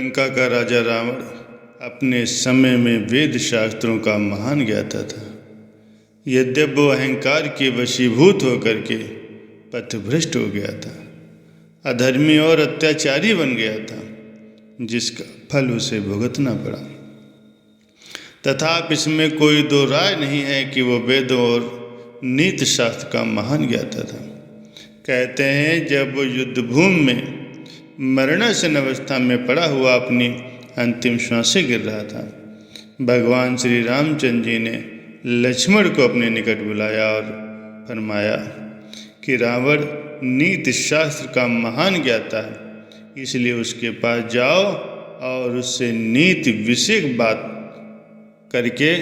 लंका का राजा रावण अपने समय में वेद शास्त्रों का महान ज्ञाता था। यद्यपि वो अहंकार के वशीभूत होकर के पथभ्रष्ट हो गया था, अधर्मी और अत्याचारी बन गया था, जिसका फल उसे भुगतना पड़ा। तथापि इसमें कोई दो राय नहीं है कि वो वेदों और नीति शास्त्र का महान ज्ञाता था। कहते हैं जब वो युद्धभूमि में मरणासन अवस्था में पड़ा हुआ अपनी अंतिम श्वासें गिर रहा था, भगवान श्री रामचंद्र जी ने लक्ष्मण को अपने निकट बुलाया और फरमाया कि रावण नीति शास्त्र का महान ज्ञाता है, इसलिए उसके पास जाओ और उससे नीति विषयक बात करके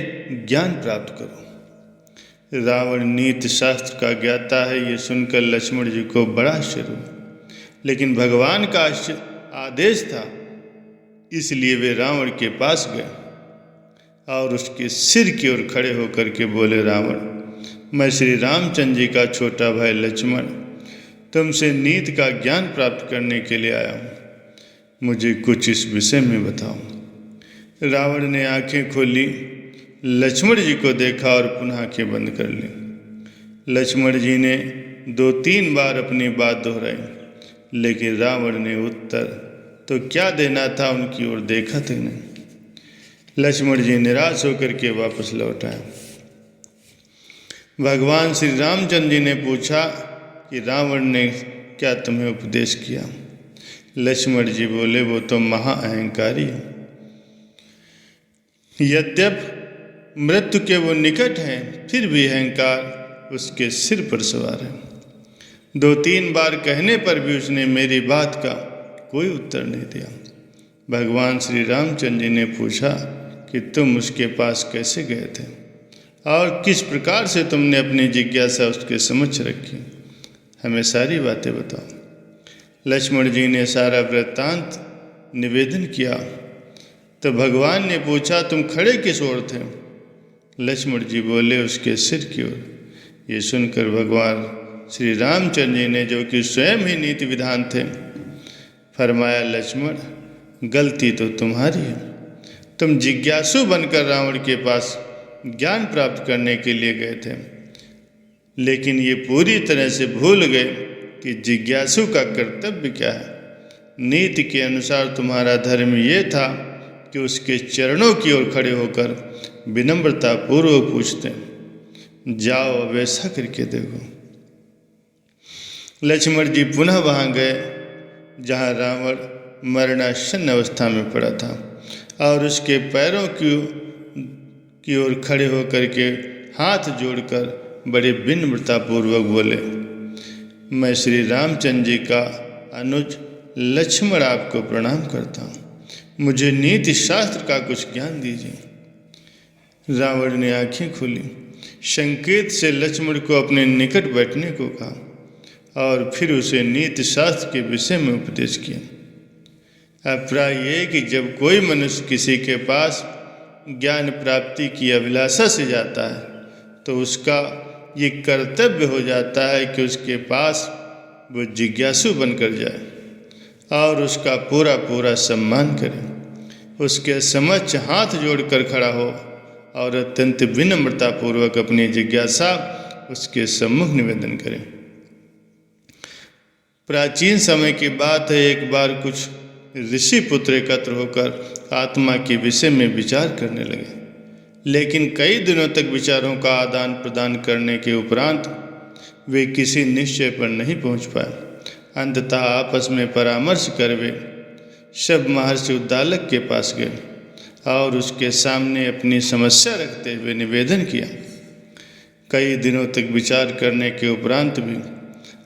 ज्ञान प्राप्त करो। रावण नीति शास्त्र का ज्ञाता है, ये सुनकर लक्ष्मण जी को बड़ा आश्चर्य हुआ, लेकिन भगवान का आदेश था, इसलिए वे रावण के पास गए और उसके सिर की ओर खड़े होकर के बोले, रावण, मैं श्री रामचंद्र जी का छोटा भाई लक्ष्मण तुमसे नीति का ज्ञान प्राप्त करने के लिए आया हूँ, मुझे कुछ इस विषय में बताओ। रावण ने आंखें खोली, लक्ष्मण जी को देखा और पुनः आंखें बंद कर ली। लक्ष्मण जी ने 2-3 बार अपनी बात दोहराई, लेकिन रावण ने उत्तर तो क्या देना था उनकी ओर देखा तक नहीं। लक्ष्मण जी निराश होकर के वापस लौट आए। भगवान श्री रामचंद्र जी ने पूछा कि रावण ने क्या तुम्हें उपदेश किया। लक्ष्मण जी बोले, वो तो महाअहंकारी है, यद्यपि मृत्यु के वो निकट हैं, फिर भी अहंकार उसके सिर पर सवार है। 2-3 बार कहने पर भी उसने मेरी बात का कोई उत्तर नहीं दिया। भगवान श्री रामचंद्र जी ने पूछा कि तुम उसके पास कैसे गए थे और किस प्रकार से तुमने अपनी जिज्ञासा उसके समक्ष रखी, हमें सारी बातें बताओ। लक्ष्मण जी ने सारा वृत्तांत निवेदन किया। तो भगवान ने पूछा, तुम खड़े किस ओर थे। लक्ष्मण जी बोले, उसके सिर की ओर। ये सुनकर भगवान श्री रामचंद्र जी ने, जो कि स्वयं ही नीति विधान थे, फरमाया, लक्ष्मण, गलती तो तुम्हारी है। तुम जिज्ञासु बनकर रावण के पास ज्ञान प्राप्त करने के लिए गए थे, लेकिन ये पूरी तरह से भूल गए कि जिज्ञासु का कर्तव्य क्या है। नीति के अनुसार तुम्हारा धर्म ये था कि उसके चरणों की ओर खड़े होकर विनम्रता पूर्वक पूछते, जाओ वैसा करके देखो। लक्ष्मण जी पुनः वहाँ गए जहाँ रावण मरणासन अवस्था में पड़ा था और उसके पैरों की ओर खड़े होकर के हाथ जोड़कर बड़े विनम्रतापूर्वक बोले, मैं श्री रामचंद्र जी का अनुज लक्ष्मण आपको प्रणाम करता हूँ, मुझे नीति शास्त्र का कुछ ज्ञान दीजिए। रावण ने आंखें खोली, संकेत से लक्ष्मण को अपने निकट बैठने को कहा और फिर उसे नीति शास्त्र के विषय में उपदेश किया। अब प्राय ये कि जब कोई मनुष्य किसी के पास ज्ञान प्राप्ति की अभिलाषा से जाता है, तो उसका ये कर्तव्य हो जाता है कि उसके पास वो जिज्ञासु बनकर जाए और उसका पूरा पूरा सम्मान करे, उसके समक्ष हाथ जोड़कर खड़ा हो और अत्यंत विनम्रतापूर्वक अपनी जिज्ञासा उसके सम्मुख निवेदन करे। प्राचीन समय की बात है, एक बार कुछ ऋषि पुत्र एकत्र होकर आत्मा के विषय में विचार करने लगे, लेकिन कई दिनों तक विचारों का आदान प्रदान करने के उपरांत वे किसी निश्चय पर नहीं पहुंच पाए। अंततः आपस में परामर्श कर वे सब महर्षि उद्दालक के पास गए और उसके सामने अपनी समस्या रखते हुए निवेदन किया। कई दिनों तक विचार करने के उपरांत भी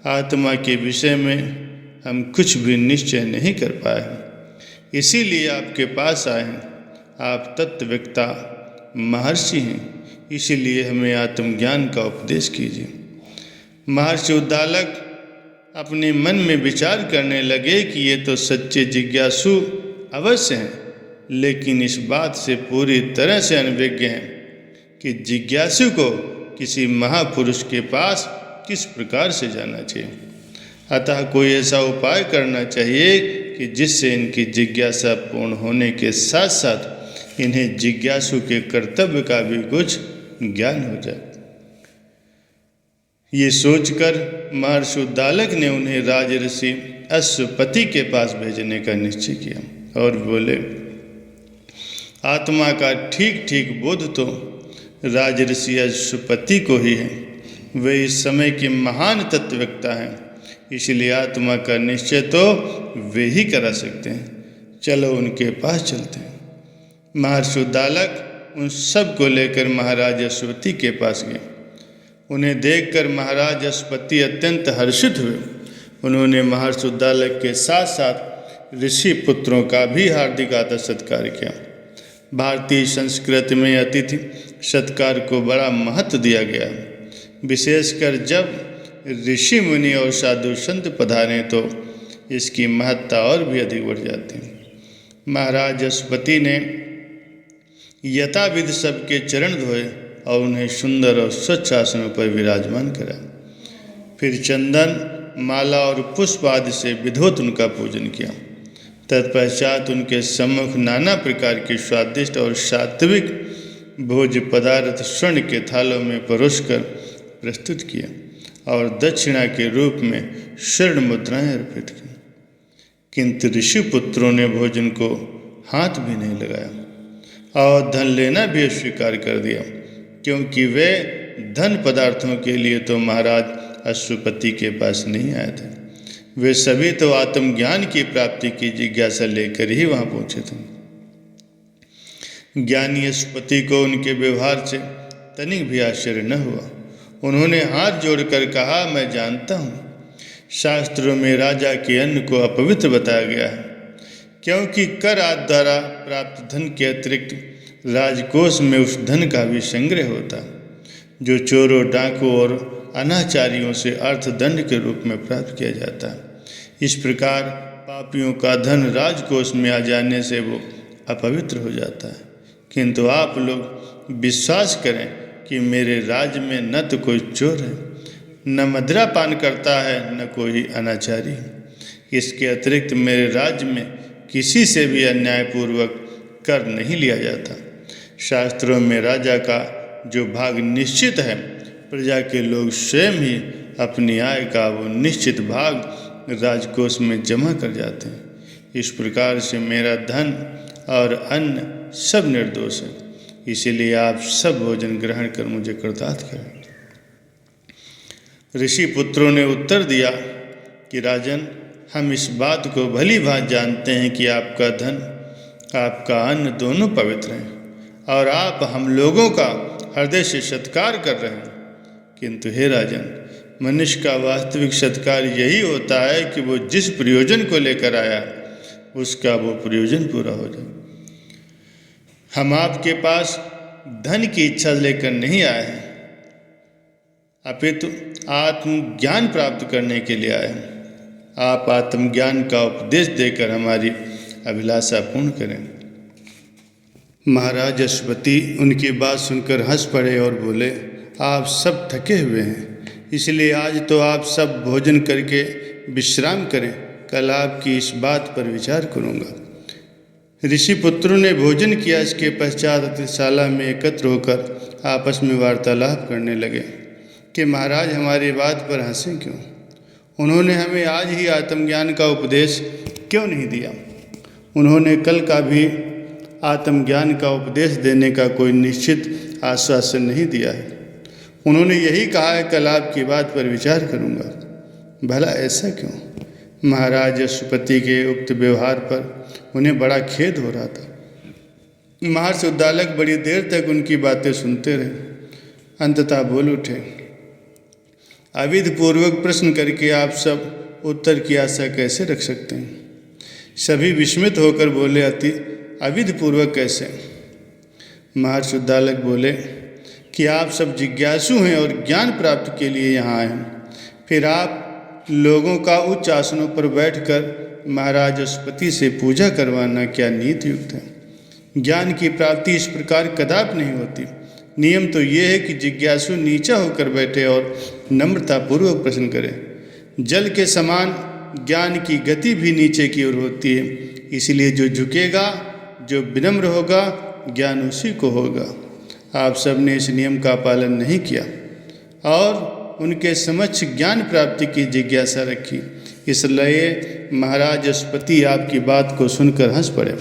आत्मा के विषय में हम कुछ भी निश्चय नहीं कर पाए, इसीलिए आपके पास आए हैं। आप तत्ववेत्ता महर्षि हैं, इसीलिए हमें आत्मज्ञान का उपदेश कीजिए। महर्षि उद्दालक अपने मन में विचार करने लगे कि ये तो सच्चे जिज्ञासु अवश्य हैं, लेकिन इस बात से पूरी तरह से अनभिज्ञ हैं कि जिज्ञासु को किसी महापुरुष के पास किस प्रकार से जाना चाहिए। अतः कोई ऐसा उपाय करना चाहिए कि जिससे इनकी जिज्ञासा पूर्ण होने के साथ साथ इन्हें जिज्ञासु के कर्तव्य का भी कुछ ज्ञान हो जाए। ये सोचकर महर्षि उद्दालक ने उन्हें राजऋषि अश्वपति के पास भेजने का निश्चय किया और बोले, आत्मा का ठीक ठीक बोध तो राजऋषि अश्वपति को ही है। वे इस समय के महान तत्ववेत्ता हैं, इसलिए आत्मा का निश्चय तो वे ही करा सकते हैं। चलो उनके पास चलते हैं। महर्षि उद्दालक उन सब को लेकर महाराज अश्वपति के पास गए। उन्हें देखकर महाराज अश्वपति अत्यंत हर्षित हुए। उन्होंने महर्षि उद्दालक के साथ साथ ऋषि पुत्रों का भी हार्दिक आदर सत्कार किया। भारतीय संस्कृति में अतिथि सत्कार को बड़ा महत्व दिया गया है। विशेषकर जब ऋषि मुनि और साधु संत पधारें तो इसकी महत्ता और भी अधिक बढ़ जाती है। महाराज अश्वपति ने यथाविधि सबके चरण धोए और उन्हें सुंदर और स्वच्छ आसनों पर विराजमान करा। फिर चंदन, माला और पुष्प आदि से विधिवत उनका पूजन किया। तत्पश्चात उनके सम्मुख नाना प्रकार के स्वादिष्ट और सात्विक भोज्य पदार्थ स्वर्ण के थालों में परोसकर प्रस्तुत किए और दक्षिणा के रूप में स्वर्ण मुद्राएं अर्पित की। किंतु ऋषि पुत्रों ने भोजन को हाथ भी नहीं लगाया और धन लेना भी अस्वीकार कर दिया, क्योंकि वे धन पदार्थों के लिए तो महाराज अश्वपति के पास नहीं आए थे। वे सभी तो आत्मज्ञान की प्राप्ति की जिज्ञासा लेकर ही वहाँ पहुँचे थे। ज्ञानी अश्वपति को उनके व्यवहार से तनिक भी आश्चर्य न हुआ। उन्होंने हाथ जोड़कर कहा, मैं जानता हूँ शास्त्रों में राजा के अन्न को अपवित्र बताया गया है, क्योंकि कर आदि द्वारा प्राप्त धन के अतिरिक्त राजकोष में उस धन का भी संग्रह होता है जो चोरों, डाकुओं और अनाचारियों से अर्थदंड के रूप में प्राप्त किया जाता है। इस प्रकार पापियों का धन राजकोष में आ जाने से वो अपवित्र हो जाता है। किंतु आप लोग विश्वास करें कि मेरे राज्य में न तो कोई चोर है, न मदिरा पान करता है, न कोई अनाचारी है। इसके अतिरिक्त मेरे राज्य में किसी से भी अन्यायपूर्वक कर नहीं लिया जाता। शास्त्रों में राजा का जो भाग निश्चित है, प्रजा के लोग स्वयं ही अपनी आय का वो निश्चित भाग राजकोष में जमा कर जाते हैं। इस प्रकार से मेरा धन और अन्न सब निर्दोष है, इसीलिए आप सब भोजन ग्रहण कर मुझे कृतार्थ करें। ऋषि पुत्रों ने उत्तर दिया कि राजन, हम इस बात को भली भांति जानते हैं कि आपका धन, आपका अन्न दोनों पवित्र हैं और आप हम लोगों का हृदय से सत्कार कर रहे हैं। किंतु हे राजन, मनुष्य का वास्तविक सत्कार यही होता है कि वो जिस प्रयोजन को लेकर आया उसका वो प्रयोजन पूरा हो जाए। हम आपके पास धन की इच्छा लेकर नहीं आए हैं, अपितु आत्मज्ञान प्राप्त करने के लिए आए हैं। आप आत्मज्ञान का उपदेश देकर हमारी अभिलाषा पूर्ण करें। महाराज अश्वपति उनकी बात सुनकर हंस पड़े और बोले, आप सब थके हुए हैं, इसलिए आज तो आप सब भोजन करके विश्राम करें। कल आपकी इस बात पर विचार करूँगा। ऋषि पुत्रों ने भोजन किया। इसके पश्चात अतिथिशाला में एकत्र होकर आपस में वार्तालाप करने लगे कि महाराज हमारी बात पर हंसें क्यों? उन्होंने हमें आज ही आत्मज्ञान का उपदेश क्यों नहीं दिया? उन्होंने कल का भी आत्मज्ञान का उपदेश देने का कोई निश्चित आश्वासन नहीं दिया है। उन्होंने यही कहा है, कल आपकी बात पर विचार करूँगा। भला ऐसा क्यों? महाराज अश्वपति के उक्त व्यवहार पर उन्हें बड़ा खेद हो रहा था। महर्षि उद्दालक बड़ी देर तक उनकी बातें सुनते रहे। अंततः बोल उठे, अविधि पूर्वक प्रश्न करके आप सब उत्तर की आशा कैसे रख सकते हैं? सभी विस्मित होकर बोले, अविधि पूर्वक कैसे? महर्षि उद्दालक बोले कि आप सब जिज्ञासु हैं और ज्ञान प्राप्ति के लिए यहाँ आए हैं। फिर आप लोगों का उच्च आसनों पर बैठकर महाराज अश्वपति से पूजा करवाना क्या नीति युक्त है? ज्ञान की प्राप्ति इस प्रकार कदापि नहीं होती। नियम तो ये है कि जिज्ञासु नीचा होकर बैठे और नम्रतापूर्वक प्रश्न करे। जल के समान ज्ञान की गति भी नीचे की ओर होती है। इसलिए जो झुकेगा, जो विनम्र होगा, ज्ञान उसी को होगा। आप सब ने इस नियम का पालन नहीं किया और उनके समक्ष ज्ञान प्राप्ति की जिज्ञासा रखी। इसलिए महाराज अश्वपति आपकी बात को सुनकर हंस पड़े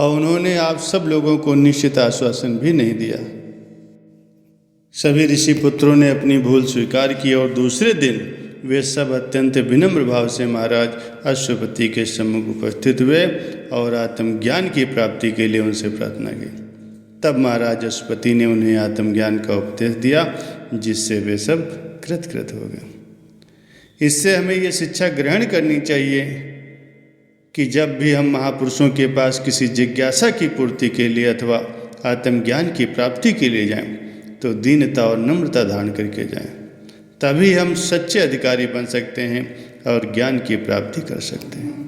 और उन्होंने आप सब लोगों को निश्चित आश्वासन भी नहीं दिया। सभी ऋषि पुत्रों ने अपनी भूल स्वीकार की और दूसरे दिन वे सब अत्यंत विनम्र भाव से महाराज अश्वपति के सम्मुख उपस्थित हुए और आत्मज्ञान की प्राप्ति के लिए उनसे प्रार्थना की। तब महाराज अश्वपति ने उन्हें आत्मज्ञान का उपदेश दिया, जिससे वे सब कृतकृत हो गए। इससे हमें ये शिक्षा ग्रहण करनी चाहिए कि जब भी हम महापुरुषों के पास किसी जिज्ञासा की पूर्ति के लिए अथवा आत्मज्ञान की प्राप्ति के लिए जाएं, तो दीनता और नम्रता धारण करके जाएं। तभी हम सच्चे अधिकारी बन सकते हैं और ज्ञान की प्राप्ति कर सकते हैं।